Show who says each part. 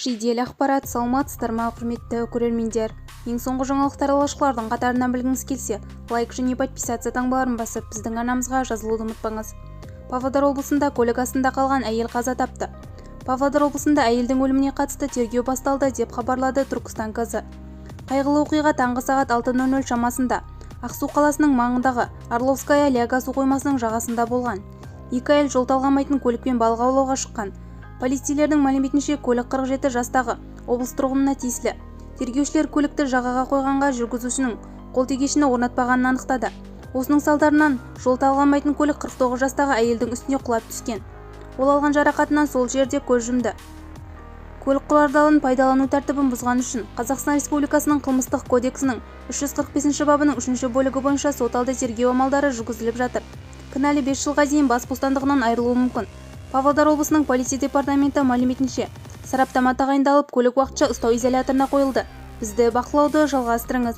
Speaker 1: жедел ақпарат. Саламатсыздар ма құрметті көрермендер. Ең соңғы жаңалықтар алғашқылардың қатарынан білгіңіз келсе, лайк және подписация таңбаларын басып, біздің арнамызға жазылуды ұмытпаңыз. Павлодар облысында көлік астында қалған әйел қаза тапты. Павлодар облысында әйелдің өліміне қатысты тергеу басталды деп хабарлады Түркістан КЗ. Қайғылы оқиға таңғы сағат 6:00 шамасында Ақсу қаласының маңындағы Орловская Ляга су қоймасының жағасында болған. Екі әйел жол талғамайтын көлікпен балық аулауға шыққан. Полицейлердің мәліметінше көлік 47 жастағы облыс тұрғынына тиесілі. Тергеушілер көлікті жағаға қойғанға жүргізушінің қолтегешіні орнатпағанын анықтады. Осының салдарынан жол талғамайтын көлік 49 жастағы әйелдің үстіне құлап түскен. Ол алған жарақатынан сол жерде көз жұмды. Көлік құралдарын пайдалану тәртібін бұзған үшін Қазақстан Республикасының қылмыстық кодексінің 345 бабының 3 бөлігі бойынша соталды тергеу амалдары жүргізіліп жатыр. Кінәлі 5 жылға дейін бас бостандығынан айырылуы мүмкін. Павлодар облысының полиция департаменті мәліметінше, сараптама тағайындалып, көлік уақытша ұстау изоляторына қойылды. Бізді бақылауды жалғастырыңыз.